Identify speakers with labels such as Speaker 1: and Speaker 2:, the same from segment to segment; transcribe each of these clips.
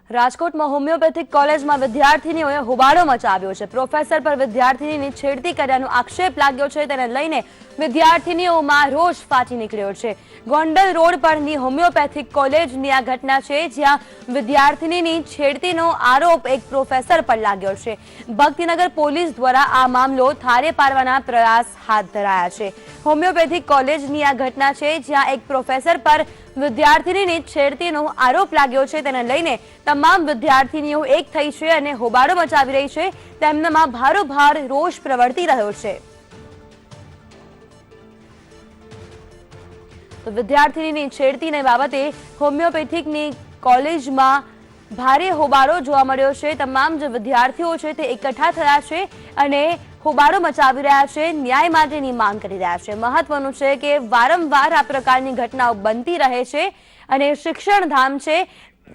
Speaker 1: રાજકોટમાં હોમિયોપેથિક કોલેજમાં વિદ્યાર્થીનીઓએ હોબાળો મચાવ્યો છે। પ્રોફેસર પર વિદ્યાર્થીનીની છેડતી કર્યાનો આક્ષેપ લાગ્યો છે, તેને લઈને વિદ્યાર્થીનીઓમાં રોષ ફાટી નીકળ્યો છે। ગોંડલ રોડ પરની હોમિયોપેથિક કોલેજની આ ઘટના છે, જ્યાં વિદ્યાર્થીનીની છેડતીનો આરોપ એક પ્રોફેસર પર લાગ્યો છે। ભક્તિનગર પોલીસ દ્વારા આ મામલો થાળે પાડવાના પ્રયાસ હાથ ધરાયા છે। હોમિયોપેથિક કોલેજની આ ઘટના છે, જ્યાં એક પ્રોફેસર પર વિદ્યાર્થીનીની છેડતીનો આરોપ લાગ્યો છે, તેને લઈને તમામ વિદ્યાર્થીનીઓ એક થઈ છે અને હોબાળો મચાવી રહી છે। તેમનામાં ભારોભાર રોષ પ્રવર્તી રહ્યો છે। તો વિદ્યાર્થીનીની છેડતીને બાબતે હોમિયોપેથિકની કોલેજમાં ભારે હોબાળો જોવા મળ્યો છે। તમામ જે વિદ્યાર્થીઓ છે તે એકઠા થયા છે અને હોબાળો મચાવી રહ્યા છે, ન્યાય માટેની માંગ કરી રહ્યા છે। મહત્વનું છે કે વારંવાર આ પ્રકારની ઘટનાઓ બનતી રહે છે અને શિક્ષણધામ છે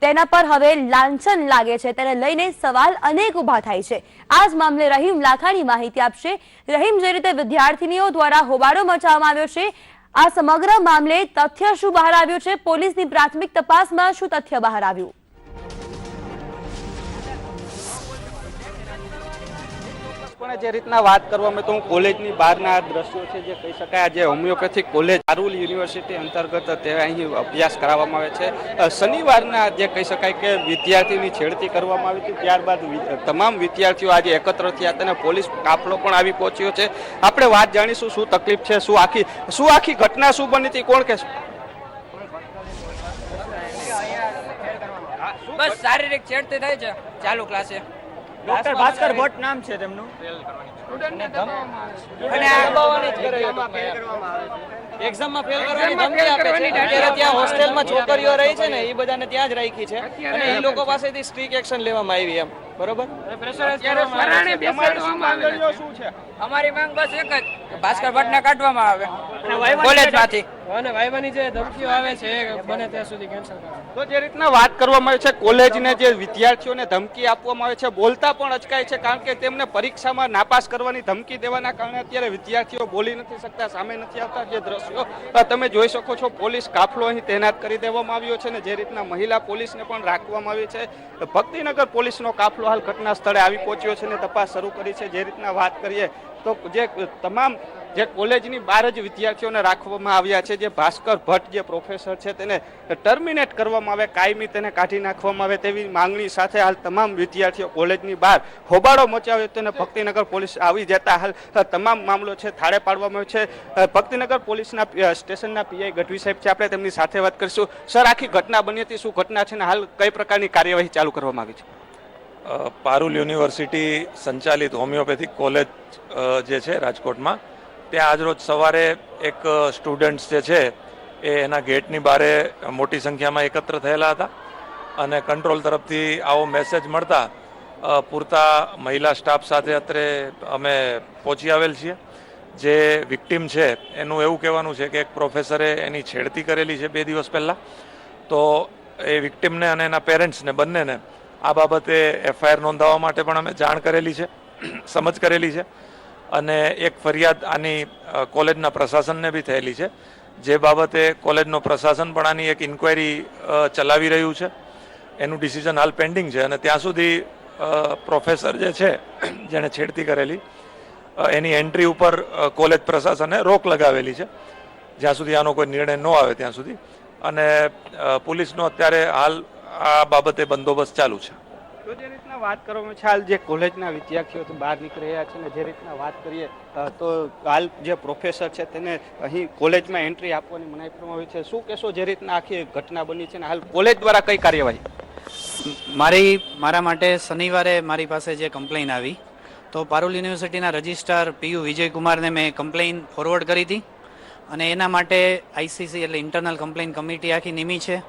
Speaker 1: તેના પર હવે લાંછન લાગે છે, તેને લઈને સવાલ અનેક ઉભા થાય છે। આ જ મામલે રહીમ લાખાણી માહિતી આપશે। રહીમ, જે રીતે વિદ્યાર્થીનીઓ દ્વારા હોબાળો મચાવવામાં આવ્યો છે, આ સમગ્ર મામલે તથ્ય શું બહાર આવ્યું છે? પોલીસની પ્રાથમિક તપાસમાં શું તથ્ય બહાર આવ્યું?
Speaker 2: જે રીતના વાત કરવામાં તો કોલેજની બહારના દ્રશ્યો છે, જે કહી શકાય આજે હોમિયોપેથિક કોલેજ પારુલ યુનિવર્સિટી અંતર્ગત તે અહીં અભ્યાસ કરાવવામાં આવે છે। શનિવારના જે કહી શકાય કે વિદ્યાર્થીની છેડતી કરવામાં આવી હતી, ત્યારબાદ તમામ વિદ્યાર્થીઓ આજે એકત્ર થયા હતા અને પોલીસ કાફલો પણ આવી પહોંચ્યો છે। આપણે વાત જાણીશું શું તકલીફ છે, શું આખી ઘટના શું બની હતી, કોણ કહેશે?
Speaker 3: બસ શારીરિક છેડતી થઈ છે ચાલુ ક્લાસે।
Speaker 4: ડોક્ટર ભાસ્કર ભટ્ટ નામ છે તેમનું,
Speaker 3: અને
Speaker 4: એક્ઝામમાં ફેલ કરવાની ધમકી આપે છે। અત્યારે ત્યાં હોસ્ટેલમાં છોકરીઓ રહી છે ને, એ બધાને ત્યાં જ રાખી છે અને એ લોકો પાસેથી સ્ટ્રિક્ટ એક્શન લેવામાં આવી એમ, બરોબર?
Speaker 3: અમારી માંગ બસ એક જ, ભાસ્કર ભટ્ટને કાઢવામાં આવે કોલેજમાંથી
Speaker 4: અને વાયવાની જે ધમકીઓ આવે છે એ બને ત્યાં સુધી કેન્સલ કરો।
Speaker 2: તો જે રીતના વાત કરવામાં આવે છે, કોલેજને જે વિદ્યાર્થીઓને ધમકી આપવામાં આવે છે, બોલતા પણ અચકાય છે, કારણ કે તેમને પરીક્ષામાં નાપાસ કરવાની ધમકી દેવાના કારણે અત્યારે વિદ્યાર્થીઓ બોલી નથી શકતા, સામે નથી આવતા। જે દ્રશ્યો તમે જોઈ શકો છો, પોલીસ કાફલો અહીં તૈનાત કરી દેવામાં આવ્યો છે અને જે રીતના મહિલા પોલીસને પણ રાખવામાં આવી છે। ભક્તિનગર પોલીસનો કાફલો હાલ ઘટના સ્થળે આવી પહોંચ્યો છે અને તપાસ શરૂ કરી છે। જે રીતના વાત કરીએ તો જે તમામ જે કોલેજની બહાર જ વિદ્યાર્થીઓને રાખવામાં આવ્યા છે, જે ભાસ્કર ભટ્ટ જે પ્રોફેસર છે તેને ટર્મિનેટ કરવામાં આવે, કાયમી તેને કાઢી નાખવામાં આવે તેવી માંગણી સાથે હાલ તમામ વિદ્યાર્થીઓ કોલેજની બહાર હોબાળો મચાવ્યો હતો અને ભક્તિનગર પોલીસ આવી જતા હાલ તમામ મામલો છે થાળે પાડવામાં આવ્યો છે। ભક્તિનગર પોલીસના સ્ટેશનના પીઆઈ ગઢવી સાહેબ છે, આપણે તેમની સાથે વાત કરીશું। સર, આખી ઘટના બની હતી, શું ઘટના છે ને હાલ કઈ પ્રકારની કાર્યવાહી ચાલુ કરવામાં આવી છે?
Speaker 5: પારુલ યુનિવર્સિટી સંચાલિત હોમિયોપેથિક કોલેજ જે છે રાજકોટમાં, ત્યાં આજરોજ સવારે એક સ્ટુડન્ટ્સ જે છે એ એના ગેટની બહારે મોટી સંખ્યામાં એકત્ર થયેલા હતા અને કંટ્રોલ તરફથી આવો મેસેજ મળતા પૂરતા મહિલા સ્ટાફ સાથે અત્રે અમે પહોંચી આવેલ છીએ। જે વિક્ટિમ છે એનું એવું કહેવાનું છે કે એક પ્રોફેસરે એની છેડતી કરેલી છે 2 દિવસ પહેલાં, તો એ વિક્ટિમને અને એના પેરેન્ટ્સને બંનેને આ બાબતે એફઆઈઆર નોંધાવવા માટે પણ અમે જાણ કરેલી છે, સમજ કરેલી છે અને એક ફરિયાદ આની કોલેજના પ્રશાસનને બી થયેલી છે, જે બાબતે કોલેજનો પ્રશાસન પણ આની એક ઇન્ક્વાયરી ચલાવી રહ્યું છે। એનું ડિસિઝન હાલ પેન્ડિંગ છે અને ત્યાં સુધી પ્રોફેસર જે છે જેણે છેડતી કરેલી એની એન્ટ્રી ઉપર કોલેજ પ્રશાસને રોક લગાવેલી છે, જ્યાં સુધી આનો કોઈ નિર્ણય ન આવે ત્યાં સુધી। અને પોલીસનો અત્યારે હાલ આ બાબતે બંદોબસ્ત ચાલુ છે।
Speaker 2: તો જે રીતના વાત કરવામાં છે, હાલ જે કોલેજના વિદ્યાર્થીઓ બહાર નીકળી રહ્યા છે અને જે રીતના વાત કરીએ તો હાલ જે પ્રોફેસર છે તેને અહીં કોલેજમાં એન્ટ્રી આપવાની મનાઈ કરવામાં આવી છે, શું કહેશો? જે રીતના આખી ઘટના બની છે ને હાલ કોલેજ દ્વારા કઈ કાર્યવાહી?
Speaker 6: મારા માટે શનિવારે મારી પાસે જે કમ્પ્લેન આવી, તો પારુલ યુનિવર્સિટીના રજિસ્ટ્રાર પીયુ વિજયકુમારને મેં કમ્પ્લેન ફોરવર્ડ કરી હતી અને એના માટે આઈસીસી એટલે ઇન્ટરનલ કમ્પ્લેન કમિટી આખી નિમી છે।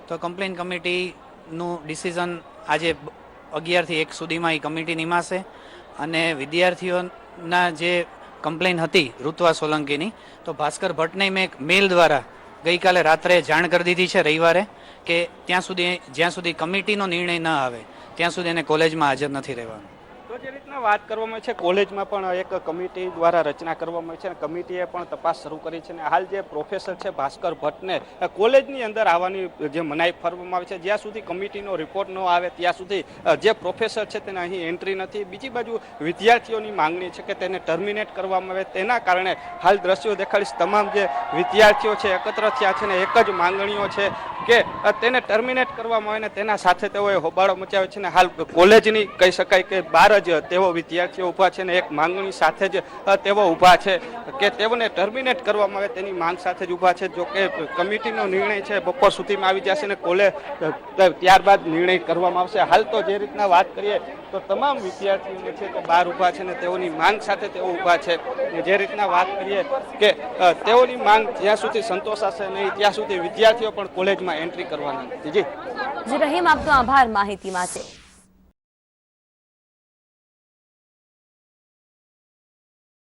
Speaker 6: તો કમ્પ્લેન કમિટીનું ડિસિઝન આજે 11 થી 1 સુધીમાં એ કમિટી નિમાશે અને વિદ્યાર્થીઓના જે કમ્પ્લેન હતી ઋત્વા સોલંકીની, તો ભાસ્કર ભટ્ટને મેં મેલ દ્વારા ગઈકાલે રાત્રે જાણ કરી દીધી છે રવિવારે, કે જ્યાં સુધી કમિટીનો નિર્ણય ન આવે ત્યાં સુધી એને કોલેજમાં હાજર નથી રહેવાનું।
Speaker 2: તો તો જે રીતના વાત કરવામાં આવે છે કોલેજમાં પણ એક કમિટી દ્વારા રચના કરવામાં આવી છે અને કમિટીએ પણ તપાસ શરૂ કરી છે અને હાલ જે પ્રોફેસર છે ભાસ્કર ભટ્ટને કોલેજની અંદર આવવાની જે મનાઈ ફરવામાં આવી છે જ્યાં સુધી કમિટીનો રિપોર્ટ ન આવે ત્યાં સુધી જે પ્રોફેસર છે તેને અહીં એન્ટ્રી નથી. બીજી બાજુ વિદ્યાર્થીઓની માંગણી છે કે તેને ટર્મિનેટ કરવામાં આવે. તેના કારણે હાલ દ્રશ્યો દેખાડીશ. તમામ જે વિદ્યાર્થીઓ છે એકત્ર થયા છે ને એક જ માંગણીઓ છે કે તેને ટર્મિનેટ કરવામાં આવે ને તેના સાથે તેઓએ હોબાળો મચાવ્યો છે ને હાલ કોલેજની કહી શકાય કે બહાર જ તેઓ વિદ્યાર્થીઓ ઊભા છે ને એક માંગણી સાથે જ તેઓ ઊભા છે કે તેઓને ટર્મિનેટ કરવામાં આવે તેની માંગ સાથે જ ઊભા છે. જો કે કમિટીનો નિર્ણય છે બપોર સુધીમાં આવી જશે ને કોલેજ ત્યારબાદ નિર્ણય કરવામાં આવશે. હાલ તો જે રીતના વાત કરીએ તો તમામ વિદ્યાર્થીઓ છે તે બહાર ઊભા છે ને તેઓની માંગ સાથે તેઓ ઊભા છે. જે રીતના વાત કરીએ કે તેઓની માંગ જ્યાં સુધી સંતોષાશે નહીં ત્યાં સુધી વિદ્યાર્થીઓ પણ કોલેજમાં એન્ટ્રી કરવાના નથી. જી
Speaker 1: રહીમ, આપનો આભાર માહિતી માટે.